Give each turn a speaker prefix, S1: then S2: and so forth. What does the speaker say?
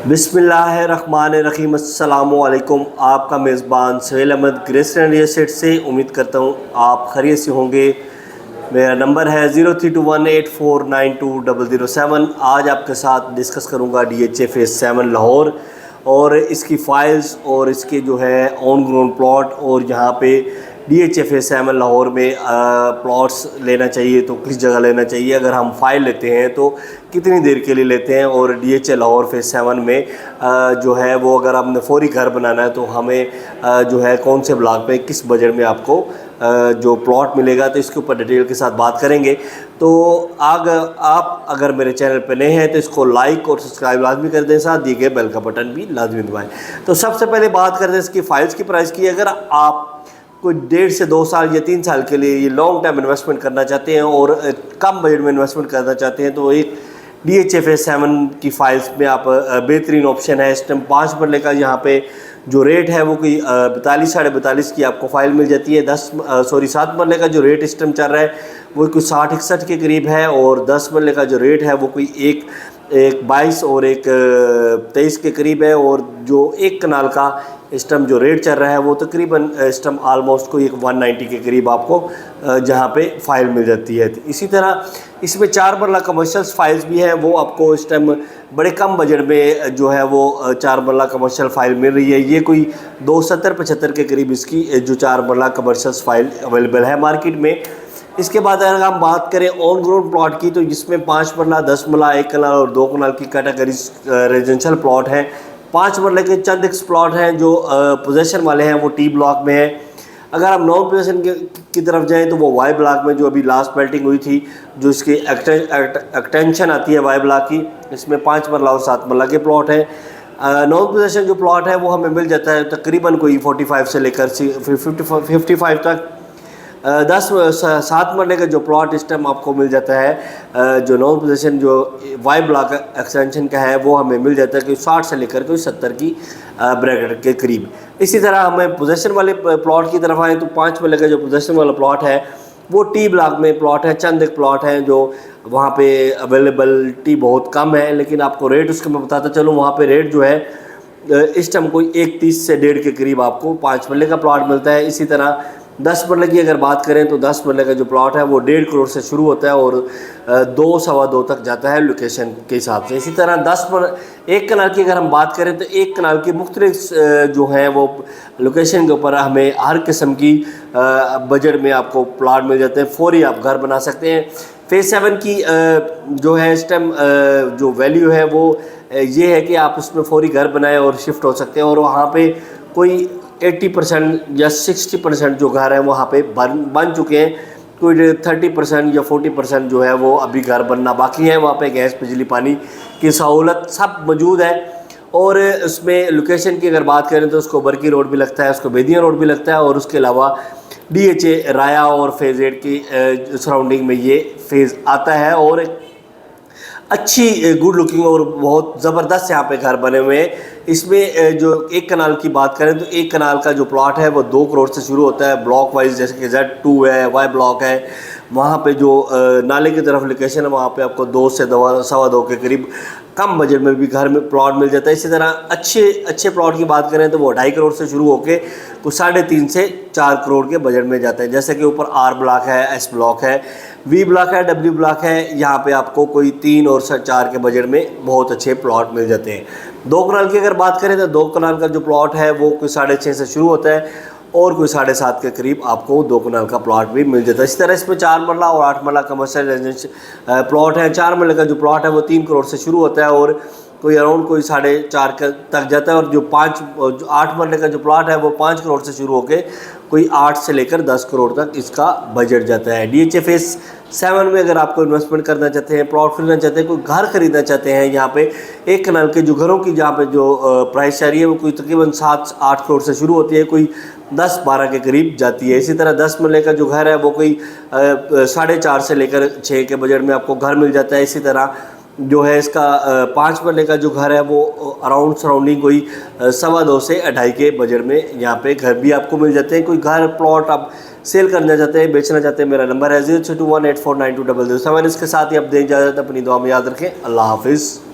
S1: बिस्मिल्लाहिर्रहमानिर्रहीम। अस्सलामुअलैकुम। आपका मेज़बान Suhail Ahmed Graceland real estate से। उम्मीद करता हूँ आप खैरियत से होंगे। मेरा नंबर है 032184920007। आज आपके साथ डिस्कस करूँगा DHA फेज़ 7 लाहौर और इसकी फ़ाइल्स और इसके जो है ऑन ग्राउंड प्लॉट, और यहाँ पे DHA फेज़ 7 लाहौर में प्लॉट्स लेना चाहिए तो किस जगह लेना चाहिए, अगर हम फ़ाइल लेते हैं तो कितनी देर के लिए लेते हैं, और DHA लाहौर फेज़ 7 में जो है वो अगर हमने फौरी घर बनाना है तो हमें जो है कौन से ब्लॉक पे किस बजट में आपको जो प्लॉट मिलेगा, तो इसके ऊपर डिटेल के साथ बात करेंगे। तो आप अगर मेरे चैनल पर नए हैं तो इसको लाइक और सब्सक्राइब लाजमी कर दें, साथ दिए गए बेल का बटन भी लाजमी दबाएं। तो सबसे पहले बात करते हैं इसकी फ़ाइल्स की प्राइस की। अगर आप कोई 1.5 से 2 साल या 3 साल के लिए ये लॉन्ग टर्म इन्वेस्टमेंट करना चाहते हैं और कम बजट में इन्वेस्टमेंट करना चाहते हैं तो एक DHA फेज़ 7 की फ़ाइल्स में आप बेहतरीन ऑप्शन है। इस टाइम 5 मरले का यहाँ पे जो रेट है वो कोई 42 साढ़े 42 की आपको फ़ाइल मिल जाती है। 7 मरले का जो रेट इस टाइम चल रहा है वो कोई 60-61 के करीब है, और 10 मरले का जो रेट है वो कोई एक 22 और एक 23 के करीब है, और जो एक कनाल का इस टाइम जो रेट चल रहा है वो तकरीबन इस टाइम आलमोस्ट कोई 190 के करीब आपको जहाँ पे फ़ाइल मिल जाती है। तो इसी तरह इसमें 4 मरला कमर्शियल फ़ाइल्स भी हैं, वो आपको इस टाइम बड़े कम बजट में जो है वो 4 मरला कमर्शियल फ़ाइल मिल रही है। ये कोई 270-75 के करीब इसकी जो 4 मरला कमर्शियल फ़ाइल अवेलेबल है मार्केट में। इसके बाद अगर हम बात करें ऑन ग्राउंड प्लॉट की, तो जिसमें 5 मरला, 10 मरला, 1 कनाल और 2 कनाल की कैटेगरीज रेजिडेंशियल प्लॉट हैं। 5 मरले के चंद एक प्लॉट हैं जो पोजेशन वाले हैं, वो T ब्लॉक में है। अगर हम नॉन पोजेशन की तरफ जाएं तो वो Y ब्लॉक में जो अभी लास्ट बेल्टिंग हुई थी, जो इसकी एक्सटेंशन आती है Y ब्लॉक की, इसमें 5 मरला और 7 मरला के प्लॉट हैं। नॉन पोजेशन जो प्लॉट है वो हमें मिल जाता है तकरीबन कोई 45 से लेकर 55 तक। 7 मरले का जो प्लॉट इस टाइम आपको मिल जाता है जो नॉन पोजेशन जो Y ब्लॉक एक्सटेंशन का है वो हमें मिल जाता है कि 60 से लेकर कोई 70 की ब्रैकेट के करीब। इसी तरह हमें पोजेशन वाले प्लॉट की तरफ आए तो 5 मरले का जो पोजेशन वाला प्लॉट है वो T ब्लॉक में प्लॉट है। चंद एक प्लॉट हैं जो वहाँ पे अवेलेबिलिटी बहुत कम है, लेकिन आपको रेट उसके मैं बताता चलूँ। वहाँ पे रेट जो है इस टाइम कोई 1.30 से 1.5 के करीब आपको 5 मरले का प्लॉट मिलता है। इसी तरह 10 मरले की अगर बात करें तो 10 मरले का जो प्लॉट है वो 1.5 करोड़ से शुरू होता है और 2-2.25 तक जाता है लोकेशन के हिसाब से। इसी तरह 1 कनाल की अगर हम बात करें तो 1 कनाल की मुख्तलिफ जो है वो लोकेशन के ऊपर हमें हर किस्म की बजट में आपको प्लॉट मिल जाते हैं, फौरी आप घर बना सकते हैं। फेज़ 7 की जो है इस टाइम जो वैल्यू है वो ये है कि आप उसमें फौरी घर बनाएं और शिफ्ट हो सकते हैं, और वहाँ पे कोई 80% या 60% जो घर है वहाँ पे बन चुके हैं। कोई 30% या 40% जो है वो अभी घर बनना बाकी है। वहाँ पे गैस, बिजली, पानी की सहूलत सब मौजूद है। और उसमें लोकेशन की अगर बात करें तो उसको बरकी रोड भी लगता है, उसको बेदिया रोड भी लगता है, और उसके अलावा DHA राया और फेज़ 8 की सराउंडिंग में ये फेज़ आता है। और अच्छी गुड लुकिंग और बहुत ज़बरदस्त यहाँ पे घर बने हुए हैं। इसमें जो 1 कनाल की बात करें तो 1 कनाल का जो प्लॉट है वो 2 करोड़ से शुरू होता है ब्लॉक वाइज, जैसे कि Z2 है, Y ब्लॉक है। वहाँ पे जो नाले की तरफ लोकेशन है वहाँ पे आपको 2 से 2.25 के करीब कम बजट में भी घर में प्लॉट मिल जाता है। इसी तरह अच्छे प्लॉट की बात करें तो वो 2.5 करोड़ से शुरू होकर कुछ 3.5 से 4 करोड़ के बजट में जाते हैं। जैसे कि ऊपर R ब्लॉक है, S ब्लॉक है, V ब्लॉक है, W ब्लॉक है। यहाँ पे आपको कोई 3 और 4 के बजट में बहुत अच्छे प्लॉट मिल जाते हैं। 2 कनाल की अगर बात करें तो 2 कनाल का जो प्लॉट है वो कोई 6.5 से शुरू होता है और कोई 7.5 के करीब आपको 2 कनाल का प्लॉट भी मिल जाता है। इसी तरह इसमें 4 मरला और 8 मरला कमर्शियल रेजिडेंशियल प्लॉट है। 4 मरले का जो प्लॉट है वो 3 करोड़ से शुरू होता है और कोई अराउंड कोई 4.5 तक जाता है, और जो 8 मरले का जो प्लॉट है वो 5 करोड़ से शुरू होकर कोई 8 से लेकर 10 करोड़ तक इसका बजट जाता है। DHA फेज़ 7 में अगर आपको इन्वेस्टमेंट करना चाहते हैं, प्लॉट खरीदना चाहते हैं, कोई घर खरीदना चाहते हैं, यहाँ पे 1 कनाल के जो घरों की जहाँ पे जो प्राइस चल रही है वो कोई तकरीबन 7-8 करोड़ से शुरू होती है, कोई 10-12 के करीब जाती है। इसी तरह 10 मरले का जो घर है वो कोई 4.5 से लेकर 6 के बजट में आपको घर मिल जाता है। इसी तरह जो है इसका 5 मरले का जो घर है वो अराउंड सराउंडिंग कोई 2.25 से 2.5 के बजट में यहाँ पे घर भी आपको मिल जाते हैं। कोई घर प्लॉट आप सेल करना चाहते हैं, बेचना चाहते हैं, मेरा नंबर है 032184920007। इसके साथ ही आप देख जाते अपनी दुआ में याद रखें। अल्लाह हाफिज़।